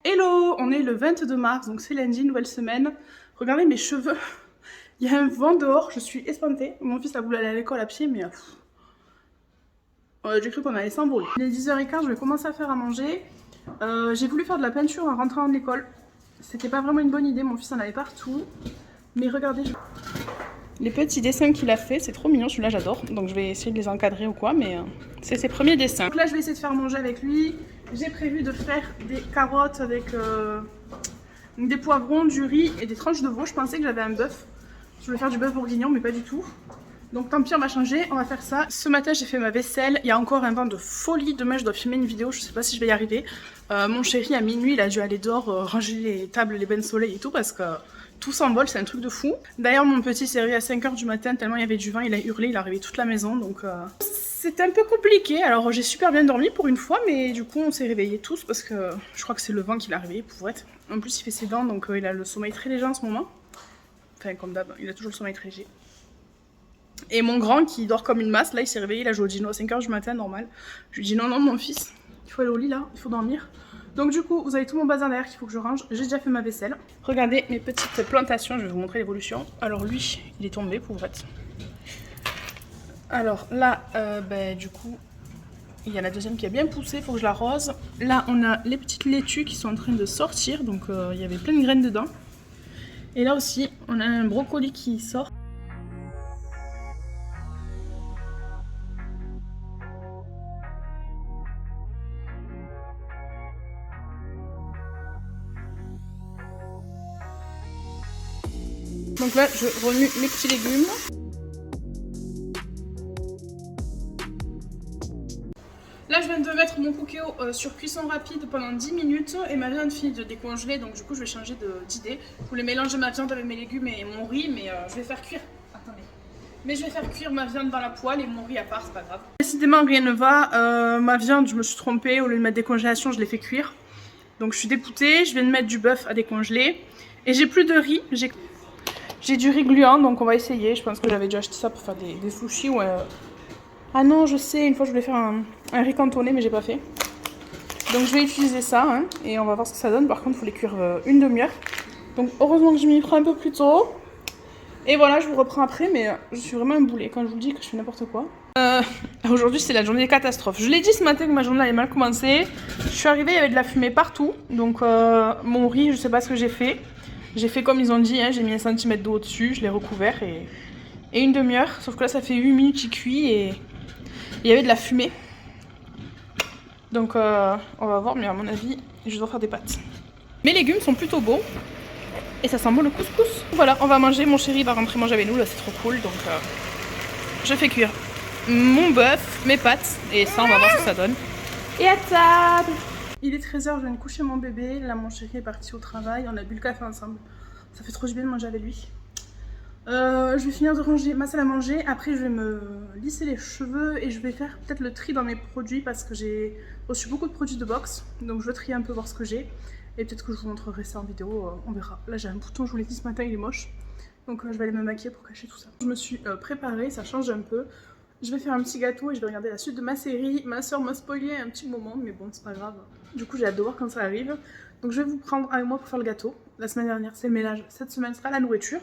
Hello, on est le 22 mars, donc c'est lundi, nouvelle semaine. Regardez mes cheveux, il y a un vent dehors, je suis espantée. Mon fils a voulu aller à l'école à pied, mais j'ai cru qu'on allait s'envoler. Il est 10h15, je vais commencer à faire à manger. J'ai voulu faire de la peinture en rentrant de l'école. C'était pas vraiment une bonne idée, mon fils en avait partout. Mais regardez, les petits dessins qu'il a fait, c'est trop mignon, celui-là j'adore. Donc je vais essayer de les encadrer ou quoi, mais c'est ses premiers dessins. Donc là je vais essayer de faire manger avec lui. J'ai prévu de faire des carottes avec des poivrons, du riz et des tranches de veau. Je pensais que j'avais un bœuf. Je voulais faire du bœuf bourguignon, mais pas du tout. Donc tant pis, on va changer, on va faire ça. Ce matin j'ai fait ma vaisselle, il y a encore un vent de folie. Demain je dois filmer une vidéo, je sais pas si je vais y arriver. Mon chéri à minuit il a dû aller dehors ranger les tables, les bains de soleil et tout parce que tout s'envole, c'est un truc de fou. D'ailleurs mon petit s'est réveillé à 5h du matin tellement il y avait du vent, il a hurlé, il a réveillé toute la maison donc c'était un peu compliqué. Alors j'ai super bien dormi pour une fois mais du coup on s'est réveillés tous parce que je crois que c'est le vent qui l'a réveillé pour être. En plus il fait ses dents donc il a le sommeil très léger en ce moment. Enfin comme d'hab, il a toujours le sommeil très léger. Et mon grand qui dort comme une masse, là il s'est réveillé, il a joué au dino à 5h du matin, normal. Je lui dis non mon fils, il faut aller au lit là, il faut dormir. Donc du coup vous avez tout mon bazar derrière qu'il faut que je range, j'ai déjà fait ma vaisselle. Regardez mes petites plantations, je vais vous montrer l'évolution. Alors lui, il est tombé pauvrette. Alors là, du coup, il y a la deuxième qui a bien poussé, il faut que je l'arrose. Là on a les petites laitues qui sont en train de sortir, donc il y avait plein de graines dedans. Et là aussi, on a un brocoli qui sort. Donc là, je remue mes petits légumes. Là, je viens de mettre mon cookéo sur cuisson rapide pendant 10 minutes et ma viande finit de décongeler. Donc du coup, je vais changer d'idée. Je voulais mélanger ma viande avec mes légumes et mon riz, mais je vais faire cuire. Attendez. Mais je vais faire cuire ma viande dans la poêle et mon riz à part, c'est pas grave. Décidément, rien ne va. Ma viande, je me suis trompée. Au lieu de mettre décongélation, je l'ai fait cuire. Donc je suis dégoûtée. Je viens de mettre du bœuf à décongeler. Et j'ai plus de riz. J'ai du riz gluant, donc on va essayer. Je pense que j'avais déjà acheté ça pour faire des sushis ou Ah non, je sais, une fois je voulais faire un riz cantonné, mais j'ai pas fait. Donc je vais utiliser ça, hein, et on va voir ce que ça donne. Par contre, il faut les cuire une demi-heure. Donc heureusement que je m'y prends un peu plus tôt. Et voilà, je vous reprends après, mais je suis vraiment un boulet quand je vous dis que je fais n'importe quoi. Aujourd'hui, c'est la journée des catastrophes. Je l'ai dit ce matin que ma journée allait mal commencer. Je suis arrivée, il y avait de la fumée partout. Donc mon riz, je sais pas ce que j'ai fait. J'ai fait comme ils ont dit, hein, j'ai mis 1 cm d'eau au-dessus, je l'ai recouvert et une demi-heure. Sauf que là, ça fait 8 minutes qu'il cuit et il y avait de la fumée. Donc on va voir, mais à mon avis, je dois faire des pâtes. Mes légumes sont plutôt beaux. Et ça sent bon le couscous. Voilà, on va manger. Mon chéri va rentrer manger avec nous, là c'est trop cool. Donc je fais cuire mon bœuf, mes pâtes. Et ça, on va voir ce que ça donne. Et à table. Il est 13h, je viens de coucher mon bébé. Là, mon chéri est parti au travail. On a bu le café ensemble. Ça fait trop du bien de manger avec lui. Je vais finir de ranger ma salle à manger. Après, je vais me lisser les cheveux et je vais faire peut-être le tri dans mes produits parce que j'ai reçu beaucoup de produits de box. Donc, je vais trier un peu, voir ce que j'ai. Et peut-être que je vous montrerai ça en vidéo, on verra. Là, j'ai un bouton, je vous l'ai dit ce matin, il est moche. Donc, je vais aller me maquiller pour cacher tout ça. Je me suis préparée, ça change un peu. Je vais faire un petit gâteau et je vais regarder la suite de ma série. Ma soeur m'a spoilé un petit moment, mais bon, c'est pas grave. Du coup, j'ai hâte de voir quand ça arrive. Donc, je vais vous prendre avec moi pour faire le gâteau. La semaine dernière, c'est le ménage. Cette semaine sera la nourriture.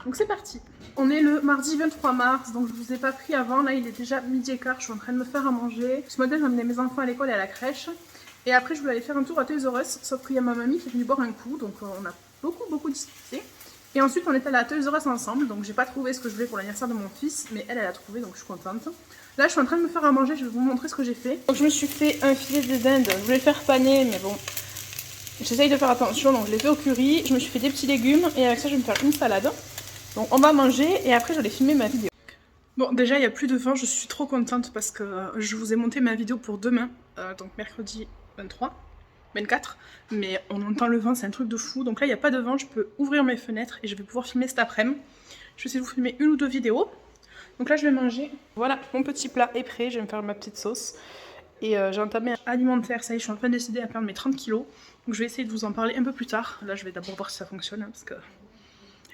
Donc c'est parti. On est le mardi 23 mars, donc je vous ai pas pris avant. Là il est déjà 12h15, je suis en train de me faire à manger. Ce matin j'ai emmené mes enfants à l'école et à la crèche. Et après je voulais aller faire un tour à Toys R Us, sauf qu'il y a ma mamie qui est venue boire un coup, donc on a beaucoup discuté. Et ensuite on est allé à Toys R Us ensemble, donc j'ai pas trouvé ce que je voulais pour l'anniversaire de mon fils, mais elle a trouvé, donc je suis contente. Là je suis en train de me faire à manger, je vais vous montrer ce que j'ai fait. Donc je me suis fait un filet de dinde, je voulais le faire paner, mais bon, j'essaye de faire attention, donc je l'ai fait au curry. Je me suis fait des petits légumes et avec ça je vais me faire une salade. Donc on va manger et après je vais filmer ma vidéo. Bon déjà il n'y a plus de vent, je suis trop contente parce que je vous ai monté ma vidéo pour demain, donc mercredi 24, mais on entend le vent, c'est un truc de fou. Donc là il n'y a pas de vent, je peux ouvrir mes fenêtres et je vais pouvoir filmer cet après-midi. Je vais essayer de vous filmer 1 ou 2 vidéos. Donc là je vais manger. Voilà, mon petit plat est prêt, je vais me faire ma petite sauce. Et j'ai entamé un alimentaire, ça y est, je suis en train de décider à perdre mes 30 kilos. Donc je vais essayer de vous en parler un peu plus tard. Là je vais d'abord voir si ça fonctionne, hein, parce que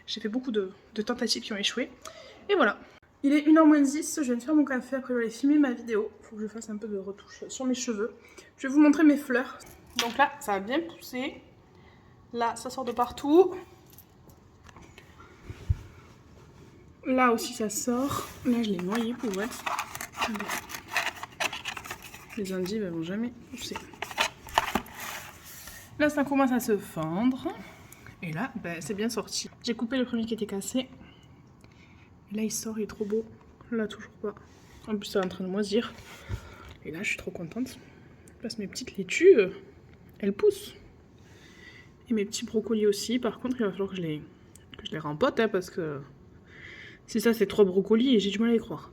j'ai fait beaucoup de tentatives qui ont échoué. Et voilà. Il est 1h-10, je viens de faire mon café, après je vais aller filmer ma vidéo. Il faut que je fasse un peu de retouche sur mes cheveux. Je vais vous montrer mes fleurs. Donc là, ça a bien poussé. Là, ça sort de partout. Là aussi, ça sort. Là, je l'ai noyé pour être. Les endives, elles vont jamais pousser. Là, ça commence à se fendre. Et là, ben, c'est bien sorti. J'ai coupé le premier qui était cassé. Et là, il sort, il est trop beau. Là, toujours pas. En plus, c'est en train de moisir. Et là, je suis trop contente. Parce que mes petites laitues, elles poussent. Et mes petits brocolis aussi. Par contre, il va falloir que je les rempote. Hein, parce que c'est ça, c'est 3 brocolis et j'ai du mal à y croire.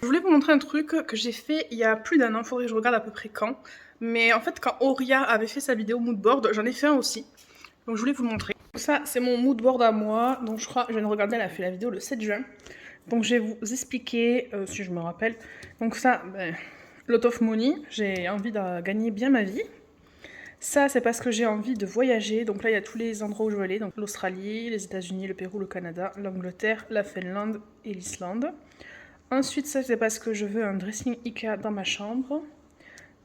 Je voulais vous montrer un truc que j'ai fait il y a plus d'un an. Faudrait que je regarde à peu près quand. Mais en fait, quand Auria avait fait sa vidéo mood board, j'en ai fait un aussi. Donc je voulais vous le montrer. Ça, c'est mon mood board à moi. Donc je crois, je viens de regarder, elle a fait la vidéo le 7 juin. Donc je vais vous expliquer, si je me rappelle. Donc ça, ben, lot of money. J'ai envie de gagner bien ma vie. Ça, c'est parce que j'ai envie de voyager. Donc là, il y a tous les endroits où je veux aller. Donc l'Australie, les États-Unis, le Pérou, le Canada, l'Angleterre, la Finlande et l'Islande. Ensuite, ça, c'est parce que je veux un dressing Ikea dans ma chambre.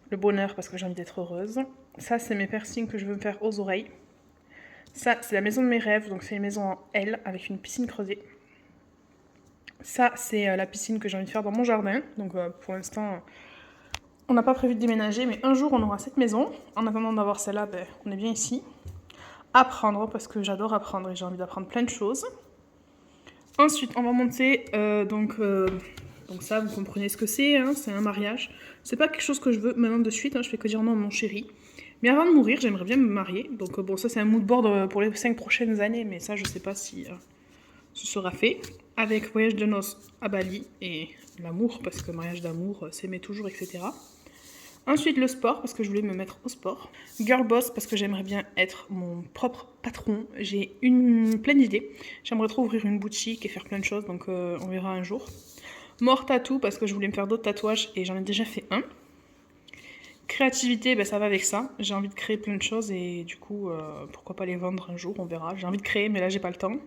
Le bonheur, parce que j'ai envie d'être heureuse. Ça, c'est mes piercings que je veux me faire aux oreilles. Ça, c'est la maison de mes rêves. Donc c'est une maison en L avec une piscine creusée. Ça, c'est la piscine que j'ai envie de faire dans mon jardin. Donc pour l'instant, on n'a pas prévu de déménager, mais un jour, on aura cette maison. En attendant d'avoir celle-là, ben, on est bien ici. Apprendre, parce que j'adore apprendre et j'ai envie d'apprendre plein de choses. Ensuite, on va monter, donc ça, vous comprenez ce que c'est, hein, c'est un mariage. C'est pas quelque chose que je veux maintenant de suite, hein, je fais que dire non à mon chéri. Mais avant de mourir, j'aimerais bien me marier. Donc bon, ça c'est un mood board pour les 5 prochaines années, mais ça je sais pas si ce sera fait. Avec voyage de noces à Bali et l'amour, parce que mariage d'amour, s'aimer toujours, etc. Ensuite le sport, parce que je voulais me mettre au sport. Girl boss, parce que j'aimerais bien être mon propre patron. J'ai plein d'idées. J'aimerais trop ouvrir une boutique et faire plein de choses, donc on verra un jour. More tattoo, parce que je voulais me faire d'autres tatouages et j'en ai déjà fait un. Créativité, ben ça va avec ça. J'ai envie de créer plein de choses et du coup, pourquoi pas les vendre un jour, on verra. J'ai envie de créer, mais là j'ai pas le temps.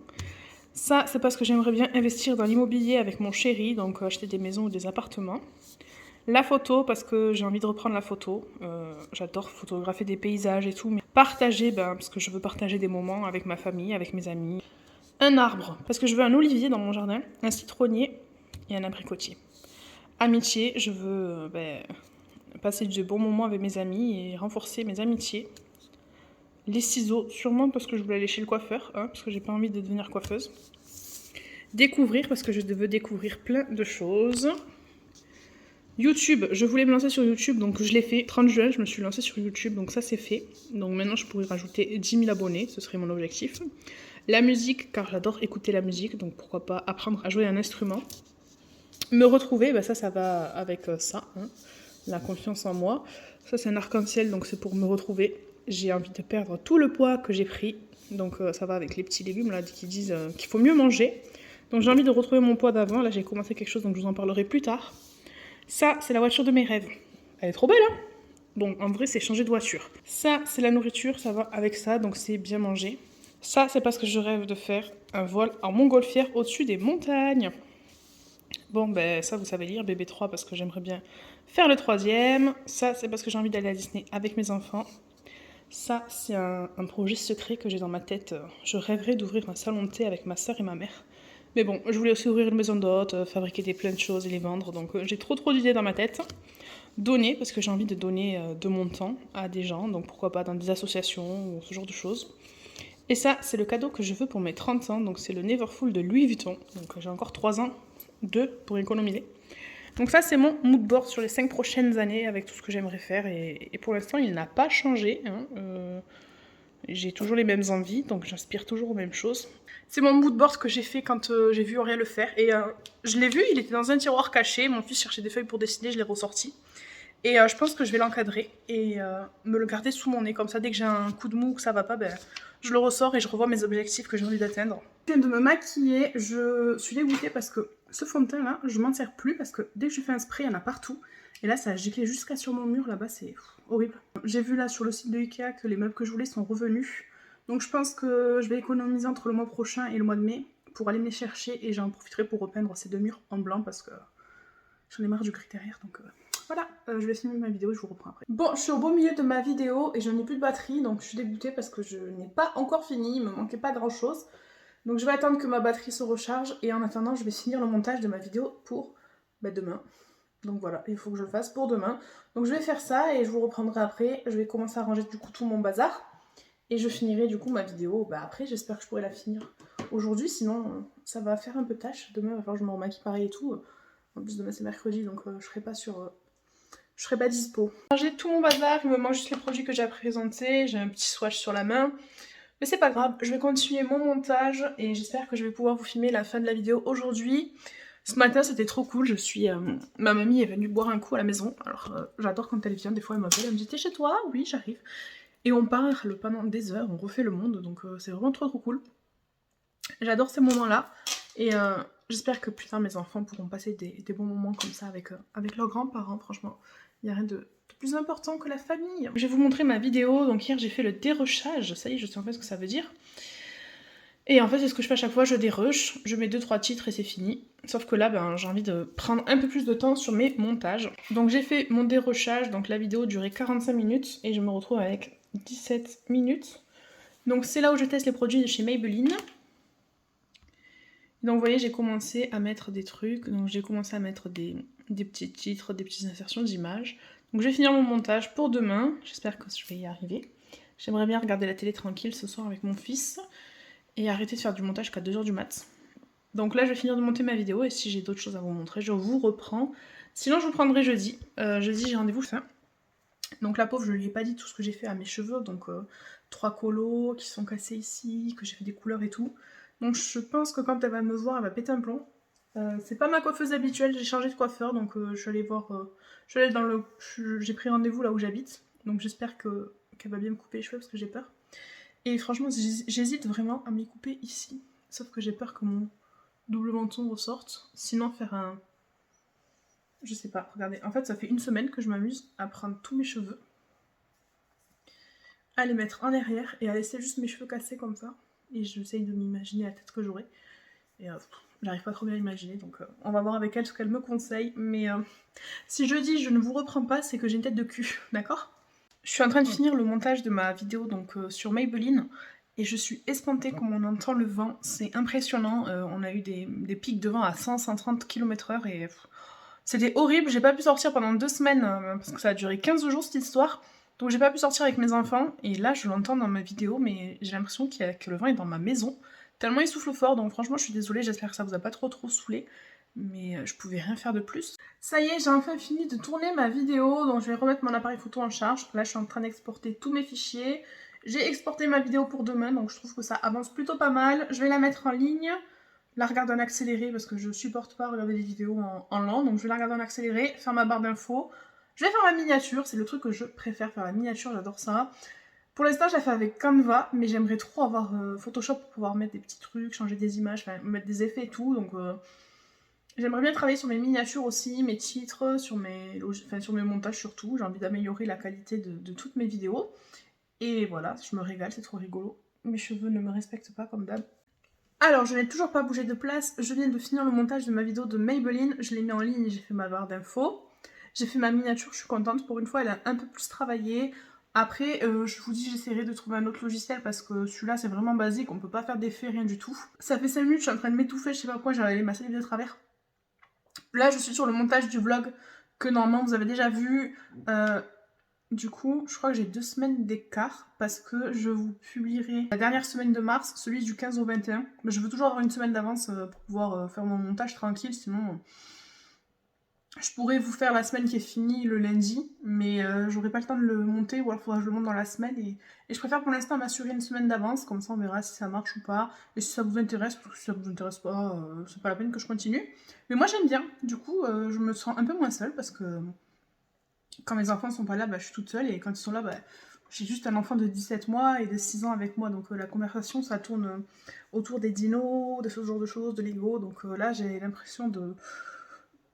Ça, c'est parce que j'aimerais bien investir dans l'immobilier avec mon chéri, donc acheter des maisons ou des appartements. La photo, parce que j'ai envie de reprendre la photo. J'adore photographier des paysages et tout. Mais partager, ben, parce que je veux partager des moments avec ma famille, avec mes amis. Un arbre, parce que je veux un olivier dans mon jardin, un citronnier et un abricotier. Amitié, je veux passer de bons moments avec mes amis et renforcer mes amitiés. Les ciseaux, sûrement parce que je voulais aller chez le coiffeur, hein, parce que j'ai pas envie de devenir coiffeuse. Découvrir, parce que je veux découvrir plein de choses. YouTube, je voulais me lancer sur YouTube, donc je l'ai fait. 30 juin, je me suis lancée sur YouTube, donc ça c'est fait. Donc maintenant, je pourrais rajouter 10 000 abonnés, ce serait mon objectif. La musique, car j'adore écouter la musique, donc pourquoi pas apprendre à jouer un instrument. Me retrouver, bah ça va avec ça, hein, la confiance en moi. Ça c'est un arc-en-ciel, donc c'est pour me retrouver. J'ai envie de perdre tout le poids que j'ai pris, donc ça va avec les petits légumes là qui disent qu'il faut mieux manger. Donc j'ai envie de retrouver mon poids d'avant. Là j'ai commencé quelque chose, donc je vous en parlerai plus tard. Ça, c'est la voiture de mes rêves. Elle est trop belle, hein? Bon, en vrai, c'est changer de voiture. Ça, c'est la nourriture, ça va avec ça, donc c'est bien manger. Ça, c'est parce que je rêve de faire un vol en montgolfière au-dessus des montagnes. Bon, ben ça, vous savez lire, bébé 3, parce que j'aimerais bien faire le 3e. Ça, c'est parce que j'ai envie d'aller à Disney avec mes enfants. Ça, c'est un projet secret que j'ai dans ma tête. Je rêverais d'ouvrir un salon de thé avec ma soeur et ma mère. Mais bon, je voulais aussi ouvrir une maison d'hôtes, fabriquer plein de choses et les vendre. Donc j'ai trop d'idées dans ma tête. Donner, parce que j'ai envie de donner de mon temps à des gens. Donc pourquoi pas dans des associations ou ce genre de choses. Et ça, c'est le cadeau que je veux pour mes 30 ans. Donc c'est le Neverfull de Louis Vuitton. Donc j'ai encore 3 ans, 2 pour économiser. Donc ça, c'est mon mood board sur les 5 prochaines années avec tout ce que j'aimerais faire. Et pour l'instant, il n'a pas changé. Hein. J'ai toujours les mêmes envies, donc j'inspire toujours aux mêmes choses. C'est mon mood board que j'ai fait quand j'ai vu Aurélien le faire. Et je l'ai vu, il était dans un tiroir caché. Mon fils cherchait des feuilles pour dessiner, je l'ai ressorti. Et je pense que je vais l'encadrer et me le garder sous mon nez. Comme ça, dès que j'ai un coup de mou ou que ça va pas, ben, je le ressors et je revois mes objectifs que j'ai envie d'atteindre. Je viens de me maquiller, je suis dégoûtée parce que ce fond de teint là, je m'en sers plus parce que dès que je fais un spray, il y en a partout. Et là, ça a giclé jusqu'à sur mon mur, là-bas, c'est horrible. J'ai vu là sur le site de Ikea que les meubles que je voulais sont revenus. Donc je pense que je vais économiser entre le mois prochain et le mois de mai pour aller me les chercher et j'en profiterai pour repeindre ces 2 murs en blanc parce que j'en ai marre du gris derrière. Donc voilà, je vais filmer ma vidéo et je vous reprends après. Bon, je suis au beau milieu de ma vidéo et je n'ai plus de batterie, donc je suis dégoûtée parce que je n'ai pas encore fini, il me manquait pas grand chose. Donc je vais attendre que ma batterie se recharge et en attendant je vais finir le montage de ma vidéo pour demain. Donc voilà, il faut que je le fasse pour demain. Donc je vais faire ça et je vous reprendrai après. Je vais commencer à ranger du coup tout mon bazar. Et je finirai du coup ma vidéo après. J'espère que je pourrai la finir aujourd'hui. Sinon ça va faire un peu tâche. Demain il va falloir que je me remaquille pareil et tout. En plus demain c'est mercredi donc je serai pas je serai pas dispo. J'ai tout mon bazar, il me manque juste les produits que j'ai à présenter. J'ai un petit swatch sur la main. Mais c'est pas grave, je vais continuer mon montage et j'espère que je vais pouvoir vous filmer la fin de la vidéo aujourd'hui. Ce matin c'était trop cool, ma mamie est venue boire un coup à la maison. Alors j'adore quand elle vient, des fois elle m'appelle, elle me dit t'es chez toi? Oui j'arrive. Et on parle pendant des heures, on refait le monde, donc c'est vraiment trop cool. J'adore ces moments-là et j'espère que plus tard mes enfants pourront passer des bons moments comme ça avec leurs grands-parents, franchement. Il n'y a rien de plus important que la famille. Je vais vous montrer ma vidéo, donc hier j'ai fait le dérushage, ça y est je sais en fait ce que ça veut dire. Et en fait c'est ce que je fais à chaque fois, je dérush, je mets 2-3 titres et c'est fini. Sauf que là j'ai envie de prendre un peu plus de temps sur mes montages. Donc j'ai fait mon dérushage, donc la vidéo durait 45 minutes et je me retrouve avec 17 minutes. Donc c'est là où je teste les produits de chez Maybelline. Donc vous voyez j'ai commencé à mettre des trucs, donc j'ai commencé à mettre des petits titres, des petites insertions d'images. Donc je vais finir mon montage pour demain, j'espère que je vais y arriver. J'aimerais bien regarder la télé tranquille ce soir avec mon fils et arrêter de faire du montage jusqu'à 2h du mat. Donc là je vais finir de monter ma vidéo et si j'ai d'autres choses à vous montrer je vous reprends. Sinon je vous prendrai jeudi, jeudi j'ai rendez-vous fin. Donc la pauvre je lui ai pas dit tout ce que j'ai fait à mes cheveux, donc 3 colos qui sont cassés ici, que j'ai fait des couleurs et tout. Donc je pense que quand elle va me voir, elle va péter un plomb. C'est pas ma coiffeuse habituelle, j'ai changé de coiffeur, donc je suis allée voir... j'ai pris rendez-vous là où j'habite, donc j'espère qu'elle va bien me couper les cheveux parce que j'ai peur. Et franchement, j'hésite vraiment à m'y couper ici. Sauf que j'ai peur que mon double menton ressorte. Sinon faire un... Je sais pas, regardez. En fait, ça fait une semaine que je m'amuse à prendre tous mes cheveux, à les mettre en arrière et à laisser juste mes cheveux cassés comme ça. Et j'essaye de m'imaginer la tête que j'aurai. Et j'arrive pas trop bien à imaginer, donc on va voir avec elle ce qu'elle me conseille. Mais si je dis je ne vous reprends pas, c'est que j'ai une tête de cul, d'accord? Je suis en train de finir le montage de ma vidéo donc sur Maybelline. Et je suis espantée comme on entend le vent, c'est impressionnant. On a eu des pics de vent à 100-130 km/h et c'était horrible. J'ai pas pu sortir pendant 2 semaines parce que ça a duré 15 jours cette histoire. Donc j'ai pas pu sortir avec mes enfants et là je l'entends dans ma vidéo mais j'ai l'impression que le vent est dans ma maison. Tellement il souffle fort donc franchement je suis désolée, j'espère que ça vous a pas trop saoulé. Mais je pouvais rien faire de plus. Ça y est, j'ai enfin fini de tourner ma vidéo, donc je vais remettre mon appareil photo en charge. Là je suis en train d'exporter tous mes fichiers. J'ai exporté ma vidéo pour demain donc je trouve que ça avance plutôt pas mal. Je vais la mettre en ligne, la regarder en accéléré parce que je supporte pas regarder des vidéos en lent. Donc je vais la regarder en accéléré, faire ma barre d'infos. Je vais faire ma miniature, c'est le truc que je préfère, faire la miniature, j'adore ça. Pour l'instant, je la fais avec Canva, mais j'aimerais trop avoir Photoshop pour pouvoir mettre des petits trucs, changer des images, enfin mettre des effets et tout. Donc j'aimerais bien travailler sur mes miniatures aussi, mes titres, sur mes montages surtout. J'ai envie d'améliorer la qualité de toutes mes vidéos. Et voilà, je me régale, c'est trop rigolo. Mes cheveux ne me respectent pas comme d'hab. Alors, je n'ai toujours pas bougé de place. Je viens de finir le montage de ma vidéo de Maybelline. Je l'ai mis en ligne et j'ai fait ma barre d'infos. J'ai fait ma miniature, je suis contente. Pour une fois, elle a un peu plus travaillé. Après, je vous dis, j'essaierai de trouver un autre logiciel parce que celui-là, c'est vraiment basique. On peut pas faire d'effet, rien du tout. Ça fait 5 minutes, je suis en train de m'étouffer. Je sais pas pourquoi, j'ai ma salive de travers. Là, je suis sur le montage du vlog que normalement, vous avez déjà vu. Du coup, je crois que j'ai 2 semaines d'écart parce que je vous publierai la dernière semaine de mars, celui du 15 au 21. Mais je veux toujours avoir une semaine d'avance pour pouvoir faire mon montage tranquille, sinon je pourrais vous faire la semaine qui est finie le lundi, mais j'aurai pas le temps de le monter ou alors il faudra que je le monte dans la semaine et je préfère pour l'instant m'assurer une semaine d'avance, comme ça on verra si ça marche ou pas et si ça vous intéresse, parce que si ça vous intéresse pas, c'est pas la peine que je continue. Mais moi j'aime bien, du coup je me sens un peu moins seule parce que quand mes enfants sont pas là, je suis toute seule et quand ils sont là, j'ai juste un enfant de 17 mois et de 6 ans avec moi, donc la conversation ça tourne autour des dinos, de ce genre de choses, de Lego, donc là j'ai l'impression de...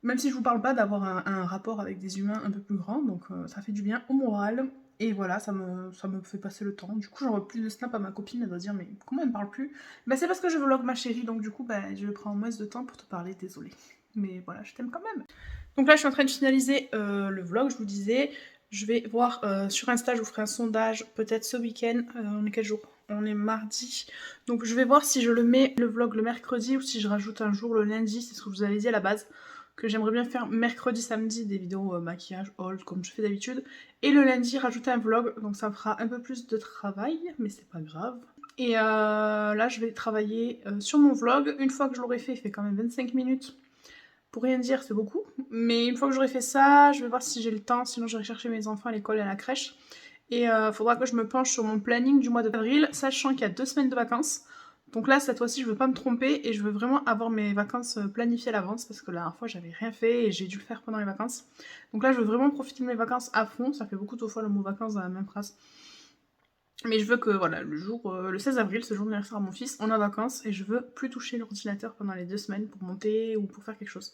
Même si je vous parle pas, d'avoir un rapport avec des humains un peu plus grand, donc ça fait du bien au moral. Et voilà, ça me fait passer le temps. Du coup, j'envoie plus de snap à ma copine, elle doit dire mais comment elle me parle plus? C'est parce que je vlog ma chérie, donc du coup je prends moins de temps pour te parler, désolée. Mais voilà, je t'aime quand même. Donc là, je suis en train de finaliser le vlog, je vous disais. Je vais voir sur Insta, je vous ferai un sondage peut-être ce week-end. On est quel jour? On est mardi. Donc je vais voir si je le mets le vlog le mercredi ou si je rajoute un jour le lundi. C'est ce que je vous avais dit à la base. Que j'aimerais bien faire mercredi, samedi des vidéos maquillage, haul comme je fais d'habitude. Et le lundi, rajouter un vlog. Donc ça me fera un peu plus de travail, mais c'est pas grave. Et là, je vais travailler sur mon vlog. Une fois que je l'aurai fait, il fait quand même 25 minutes. Pour rien dire, c'est beaucoup. Mais une fois que j'aurai fait ça, je vais voir si j'ai le temps. Sinon, j'irai chercher mes enfants à l'école et à la crèche. Et il faudra que je me penche sur mon planning du mois d'avril, sachant qu'il y a 2 semaines de vacances. Donc là, cette fois-ci, je veux pas me tromper et je veux vraiment avoir mes vacances planifiées à l'avance parce que la dernière fois, j'avais rien fait et j'ai dû le faire pendant les vacances. Donc là, je veux vraiment profiter de mes vacances à fond. Ça fait beaucoup de fois le mot vacances dans la même phrase. Mais je veux que, voilà, le 16 avril, ce jour d'anniversaire à mon fils, on est en vacances et je veux plus toucher l'ordinateur pendant les 2 semaines pour monter ou pour faire quelque chose.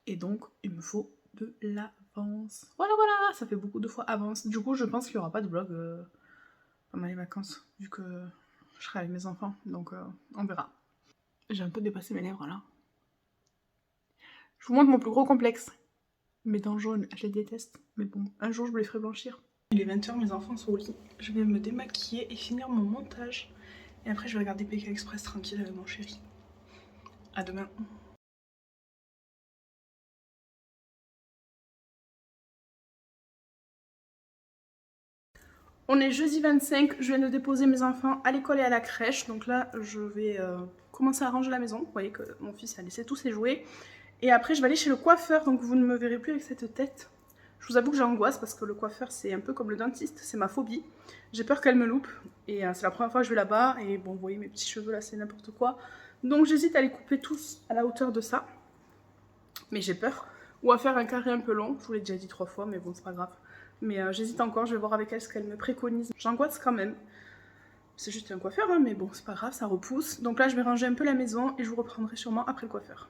Et donc, il me faut de l'avance. Voilà, voilà, ça fait beaucoup de fois avance. Du coup, je pense qu'il n'y aura pas de vlog pendant les vacances, vu que je serai avec mes enfants. Donc, on verra. J'ai un peu dépassé mes lèvres, là. Je vous montre mon plus gros complexe. Mes dents jaunes, je les déteste. Mais bon, un jour, je me les ferai blanchir. Il est 20 h, mes enfants sont au lit. Je vais me démaquiller et finir mon montage. Et après, je vais regarder PK Express tranquille avec mon chéri. À demain. On est jeudi 25, je viens de déposer mes enfants à l'école et à la crèche. Donc là, je vais commencer à ranger la maison. Vous voyez que mon fils a laissé tous ses jouets. Et après, je vais aller chez le coiffeur, donc vous ne me verrez plus avec cette tête. Je vous avoue que j'angoisse parce que le coiffeur, c'est un peu comme le dentiste, c'est ma phobie. J'ai peur qu'elle me loupe. Et c'est la première fois que je vais là-bas. Et bon, vous voyez, mes petits cheveux là, c'est n'importe quoi. Donc j'hésite à les couper tous à la hauteur de ça. Mais j'ai peur. Ou à faire un carré un peu long. Je vous l'ai déjà dit 3 fois, mais bon, c'est pas grave. Mais j'hésite encore, je vais voir avec elle ce qu'elle me préconise. J'angoisse quand même. C'est juste un coiffeur, hein, mais bon, c'est pas grave, ça repousse. Donc là, je vais ranger un peu la maison et je vous reprendrai sûrement après le coiffeur.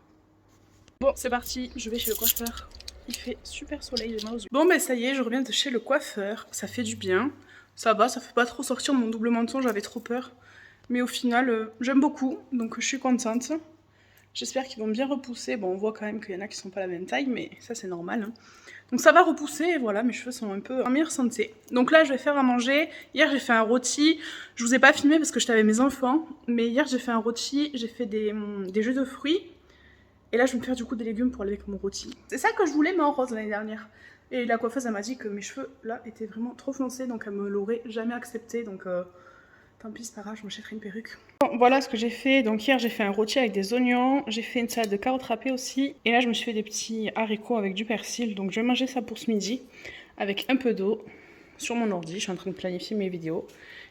Bon, c'est parti, je vais chez le coiffeur. Il fait super soleil, j'ai mal aux yeux. Bon, ben ça y est, je reviens de chez le coiffeur. Ça fait du bien. Ça va, ça fait pas trop sortir mon double menton, j'avais trop peur. Mais au final, j'aime beaucoup, donc je suis contente. J'espère qu'ils vont bien repousser. Bon, on voit quand même qu'il y en a qui sont pas la même taille, mais ça c'est normal. Hein. Donc ça va repousser, et voilà, mes cheveux sont un peu en meilleure santé. Donc là, je vais faire à manger. Hier, j'ai fait un rôti. Je vous ai pas filmé parce que j'étais avec mes enfants. Mais hier, j'ai fait un rôti. J'ai fait des jus de fruits. Et là, je vais me faire du coup des légumes pour aller avec mon rôti. C'est ça que je voulais, mais en rose l'année dernière. Et la coiffeuse, elle m'a dit que mes cheveux, là, étaient vraiment trop foncés. Donc elle me l'aurait jamais accepté. Donc tant pis, c'est pas grave, je m'achèterai une perruque. Bon, voilà ce que j'ai fait. Donc hier, j'ai fait un rôti avec des oignons. J'ai fait une salade de carottes râpées aussi. Et là, je me suis fait des petits haricots avec du persil. Donc je vais manger ça pour ce midi. Avec un peu d'eau sur mon ordi. Je suis en train de planifier mes vidéos.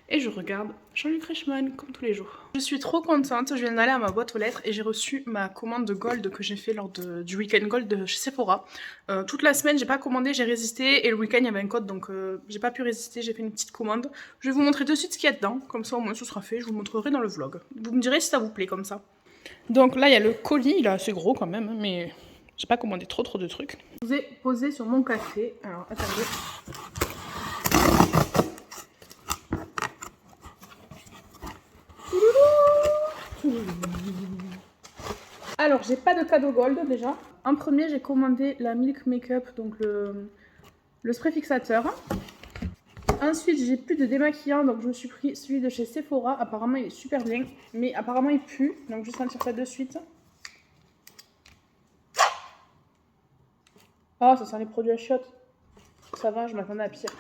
Et je regarde Jean-Luc Reichmann comme tous les jours. Je suis trop contente. Je viens d'aller à ma boîte aux lettres et j'ai reçu ma commande de Gold que j'ai fait lors du week-end Gold de chez Sephora. Toute la semaine, j'ai pas commandé, j'ai résisté. Et le week-end, il y avait un code, donc j'ai pas pu résister. J'ai fait une petite commande. Je vais vous montrer de suite ce qu'il y a dedans. Comme ça, au moins, ce sera fait. Je vous le montrerai dans le vlog. Vous me direz si ça vous plaît comme ça. Donc là, il y a le colis. Il est assez gros quand même, mais j'ai pas commandé trop de trucs. Je vous ai posé sur mon café. Alors, attendez. Alors, j'ai pas de cadeau Gold déjà. En premier, j'ai commandé la Milk Makeup, donc le spray fixateur. Ensuite, j'ai plus de démaquillant, donc je me suis pris celui de chez Sephora. Apparemment, il est super bien, mais apparemment, il pue. Donc, je vais sentir ça de suite. Oh, ça sent les produits à chiottes. Ça va, je m'attendais à pire.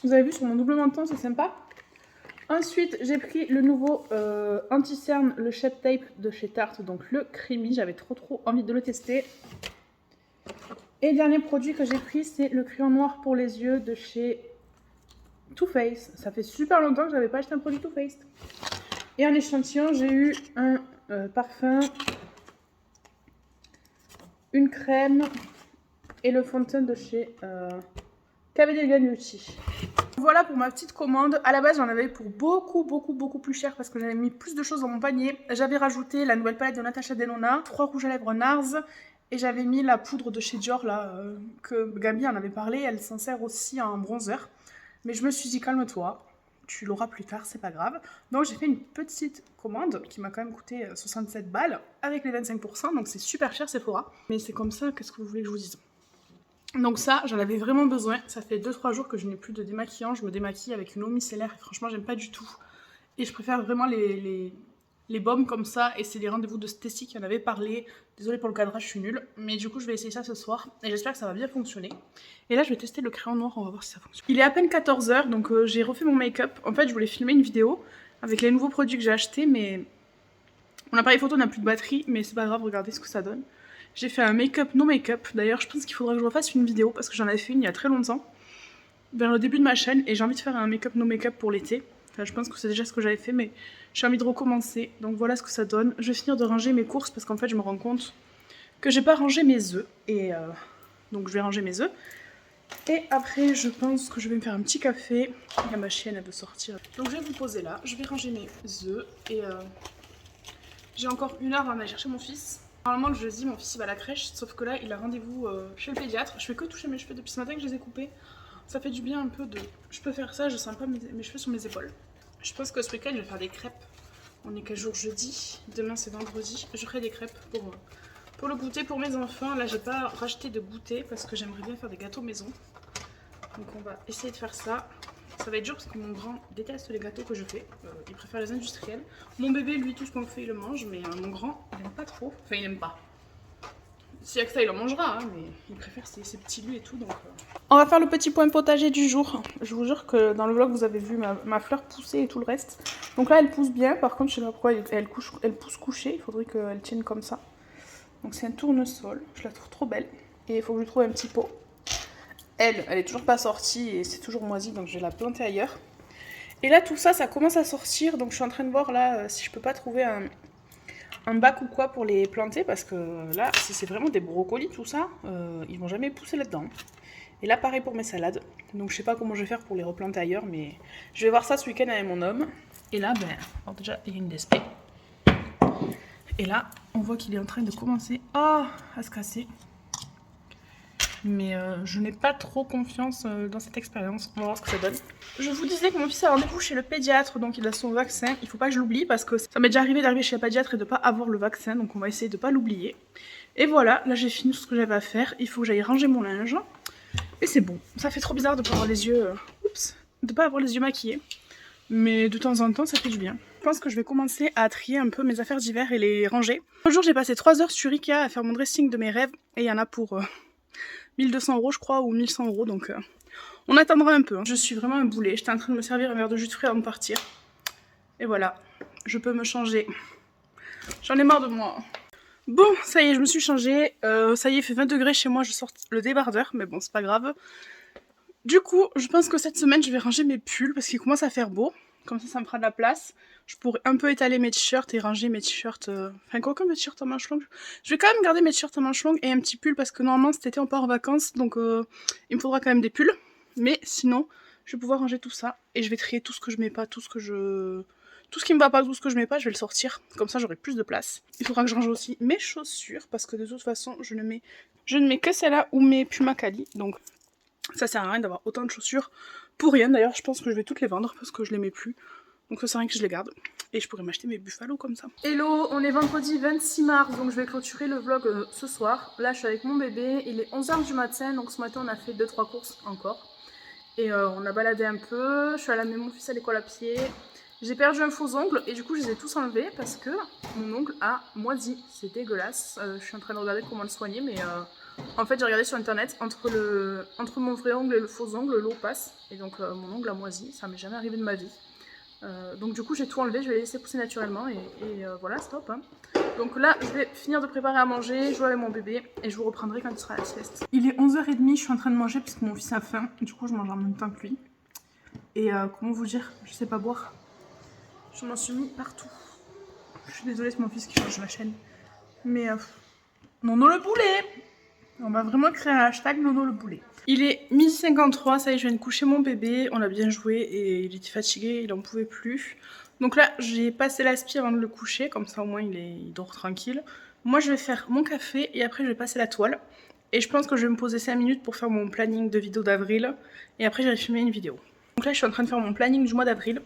Vous avez vu sur mon double menton, c'est sympa. Ensuite, j'ai pris le nouveau anti-cerne, le Shape Tape de chez Tarte, donc le creamy. J'avais trop envie de le tester. Et le dernier produit que j'ai pris, c'est le crayon noir pour les yeux de chez Too Faced. Ça fait super longtemps que je n'avais pas acheté un produit Too Faced. Et en échantillon, j'ai eu un parfum, une crème et le fond de teint de chez KVD Beauty. Voilà pour ma petite commande. À la base, j'en avais pour beaucoup plus cher parce que j'avais mis plus de choses dans mon panier. J'avais rajouté la nouvelle palette de Natasha Denona, 3 rouges à lèvres NARS et j'avais mis la poudre de chez Dior là que Gabi en avait parlé. Elle s'en sert aussi en bronzer. Mais je me suis dit calme-toi, tu l'auras plus tard, c'est pas grave. Donc j'ai fait une petite commande qui m'a quand même coûté 67 balles avec les 25%, donc c'est super cher Sephora. Mais c'est comme ça, qu'est-ce que vous voulez que je vous dise? Donc ça, j'en avais vraiment besoin. Ça fait 2-3 jours que je n'ai plus de démaquillant. Je me démaquille avec une eau micellaire et franchement, j'aime pas du tout. Et je préfère vraiment les baumes comme ça. Et c'est les rendez-vous de Stacy qui en avait parlé. Désolée pour le cadrage, je suis nulle. Mais du coup, je vais essayer ça ce soir. Et j'espère que ça va bien fonctionner. Et là, je vais tester le crayon noir. On va voir si ça fonctionne. Il est à peine 14 h, donc j'ai refait mon make-up. En fait, je voulais filmer une vidéo avec les nouveaux produits que j'ai achetés. Mais mon appareil photo n'a plus de batterie. Mais c'est pas grave, regardez ce que ça donne. J'ai fait un make-up, no make-up. D'ailleurs, je pense qu'il faudra que je refasse une vidéo parce que j'en avais fait une il y a très longtemps, vers le début de ma chaîne, et j'ai envie de faire un make-up, no make-up pour l'été. Enfin, je pense que c'est déjà ce que j'avais fait, mais j'ai envie de recommencer. Donc voilà ce que ça donne. Je vais finir de ranger mes courses parce qu'en fait, je me rends compte que j'ai pas rangé mes œufs. Et donc, je vais ranger mes œufs. Et après, je pense que je vais me faire un petit café. Là, ma chienne, elle veut sortir. Donc, je vais vous poser là. Je vais ranger mes œufs. Et j'ai encore 1 heure avant d'aller chercher mon fils. Normalement, le jeudi, mon fils il va à la crèche, sauf que là, il a rendez-vous chez le pédiatre. Je fais que toucher mes cheveux depuis ce matin que je les ai coupés. Ça fait du bien un peu de... Je peux faire ça, je sens pas mes cheveux sur mes épaules. Je pense que ce week-end, je vais faire des crêpes. On est quel jour? Jeudi. Demain, c'est vendredi. Je ferai des crêpes pour le goûter pour mes enfants. Là, j'ai pas racheté de goûter parce que j'aimerais bien faire des gâteaux maison. Donc, on va essayer de faire ça. Ça va être dur parce que mon grand déteste les gâteaux que je fais. Il préfère les industriels. Mon bébé, lui, tout ce qu'on fait, il le mange. Mais mon grand, il aime pas trop. Enfin, il aime pas. S'il y a que ça, il en mangera. Hein, mais il préfère ses petits lus et tout. Donc, On va faire le petit point potager du jour. Je vous jure que dans le vlog, vous avez vu ma fleur pousser et tout le reste. Donc là, elle pousse bien. Par contre, je sais pas pourquoi elle pousse couchée. Il faudrait qu'elle tienne comme ça. Donc c'est un tournesol. Je la trouve trop belle. Et il faut que je lui trouve un petit pot. Elle est toujours pas sortie et c'est toujours moisi, donc je vais la planter ailleurs. Et là, tout ça, ça commence à sortir, donc je suis en train de voir là si je peux pas trouver un bac ou quoi pour les planter, parce que là, si c'est vraiment des brocolis, tout ça, ils vont jamais pousser là-dedans. Et là, pareil pour mes salades. Donc je sais pas comment je vais faire pour les replanter ailleurs, mais je vais voir ça ce week-end avec mon homme. Et là, alors déjà, il y a une DSP. Et là, on voit qu'il est en train de commencer à se casser. Mais je n'ai pas trop confiance dans cette expérience. On va voir ce que ça donne. Je vous disais que mon fils a rendez-vous chez le pédiatre, donc il a son vaccin. Il faut pas que je l'oublie parce que ça m'est déjà arrivé d'arriver chez le pédiatre et de pas avoir le vaccin. Donc on va essayer de pas l'oublier. Et voilà, là j'ai fini tout ce que j'avais à faire. Il faut que j'aille ranger mon linge. Et c'est bon. Ça fait trop bizarre de pas avoir les yeux... de pas avoir les yeux maquillés. Mais de temps en temps, ça fait du bien. Je pense que je vais commencer à trier un peu mes affaires d'hiver et les ranger. L'autre jour, j'ai passé 3 heures sur Ikea à faire mon dressing de mes rêves. Et il y en a pour 1200 € je crois, ou 1100 €. Donc on attendra un peu. Hein. Je suis vraiment un boulet. J'étais en train de me servir un verre de jus de fruits avant de partir. Et voilà, je peux me changer. J'en ai marre de moi. Bon, ça y est, je me suis changée. Ça y est, il fait 20 degrés chez moi, je sors le débardeur. Mais bon, c'est pas grave. Du coup, je pense que cette semaine, je vais ranger mes pulls parce qu'il commence à faire beau. Comme ça me fera de la place. Je pourrais un peu étaler mes t-shirts et ranger mes t-shirts... Enfin, quoi que mes t-shirts à manches longues. Je vais quand même garder mes t-shirts à manches longues et un petit pull parce que normalement cet été on part en vacances. Donc il me faudra quand même des pulls. Mais sinon, je vais pouvoir ranger tout ça. Et je vais trier tout ce que je mets pas, tout ce qui me va pas, tout ce que je mets pas, je vais le sortir. Comme ça j'aurai plus de place. Il faudra que je range aussi mes chaussures parce que de toute façon je ne mets que celle-là ou mes Puma Cali. Donc ça sert à rien d'avoir autant de chaussures pour rien. D'ailleurs je pense que je vais toutes les vendre parce que je les mets plus. Donc ça sert à rien que je les garde. Et je pourrais m'acheter mes Buffalo comme ça. Hello, on est vendredi 26 mars, donc je vais clôturer le vlog ce soir. Là je suis avec mon bébé, il est 11 h du matin, donc ce matin on a fait 2-3 courses encore. Et on a baladé un peu, je suis allée amener mon fils à l'école à pied. J'ai perdu un faux ongle et du coup je les ai tous enlevés parce que mon ongle a moisi. C'est dégueulasse, je suis en train de regarder comment le soigner, mais en fait j'ai regardé sur internet, entre mon vrai ongle et le faux ongle, l'eau passe. Et donc mon ongle a moisi, ça m'est jamais arrivé de ma vie. Donc du coup j'ai tout enlevé, je vais les laisser pousser naturellement et voilà, stop. Hein. Donc là je vais finir de préparer à manger, jouer avec mon bébé et je vous reprendrai quand il sera à la sieste. Il est 11 h 30, je suis en train de manger parce que mon fils a faim, du coup je mange en même temps que lui. Et comment vous dire, je sais pas boire. Je m'en suis mis partout. Je suis désolée, c'est mon fils qui change la chaîne. Mais Nono le boulet. On va vraiment créer un hashtag Nono le boulet. Il est 12h53, ça y est, je viens de coucher mon bébé. On a bien joué et il était fatigué, il en pouvait plus. Donc là, j'ai passé l'aspi avant de le coucher, comme ça au moins il dort tranquille. Moi, je vais faire mon café et après je vais passer la toile. Et je pense que je vais me poser 5 minutes pour faire mon planning de vidéo d'avril. Et après, j'irai filmer une vidéo. Donc là je suis en train de faire mon planning du mois d'avril.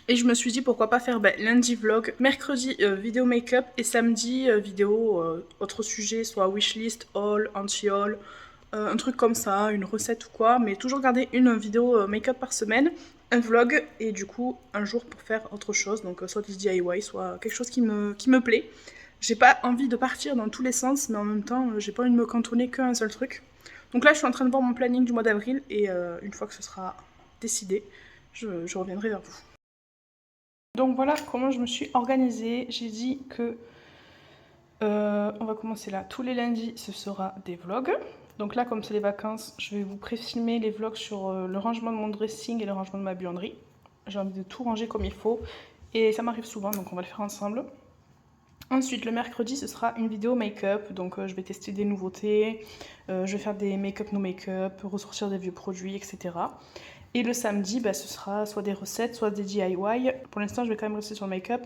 Et je me suis dit pourquoi pas faire lundi vlog, mercredi vidéo make-up et samedi vidéo autre sujet, soit wishlist, haul, anti-haul, un truc comme ça, une recette ou quoi, mais toujours garder une vidéo make-up par semaine, un vlog et du coup un jour pour faire autre chose, donc soit du DIY, soit quelque chose qui me plaît. J'ai pas envie de partir dans tous les sens, mais en même temps j'ai pas envie de me cantonner qu'à un seul truc. Donc là je suis en train de voir mon planning du mois d'avril et une fois que ce sera décidé, je reviendrai vers vous. Donc voilà comment je me suis organisée. J'ai dit que on va commencer là. Tous les lundis, ce sera des vlogs. Donc là, comme c'est les vacances, je vais vous pré-filmer les vlogs sur le rangement de mon dressing et le rangement de ma buanderie. J'ai envie de tout ranger comme il faut. Et ça m'arrive souvent, donc on va le faire ensemble. Ensuite, le mercredi, ce sera une vidéo make-up. Donc je vais tester des nouveautés. Je vais faire des make-up, no make-up, ressortir des vieux produits, etc. Et le samedi, ce sera soit des recettes, soit des DIY. Pour l'instant, je vais quand même rester sur le make-up.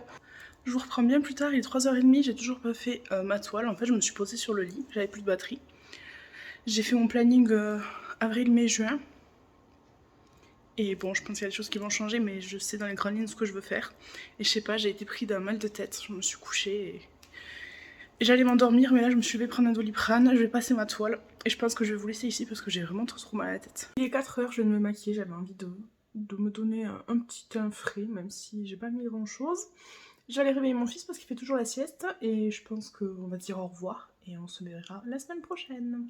Je vous reprends bien plus tard, il est 3h30, j'ai toujours pas fait ma toile. En fait, je me suis posée sur le lit, j'avais plus de batterie. J'ai fait mon planning avril, mai, juin. Et bon, je pense qu'il y a des choses qui vont changer, mais je sais dans les grandes lignes ce que je veux faire. Et je sais pas, j'ai été pris d'un mal de tête. Je me suis couchée et j'allais m'endormir, mais là je me suis levée prendre un Doliprane, je vais passer ma toile. Et je pense que je vais vous laisser ici parce que j'ai vraiment trop mal à la tête. Il est 4h, je viens de me maquiller, j'avais envie de me donner un petit teint frais, même si j'ai pas mis grand chose. J'allais réveiller mon fils parce qu'il fait toujours la sieste et je pense qu'on va dire au revoir et on se verra la semaine prochaine.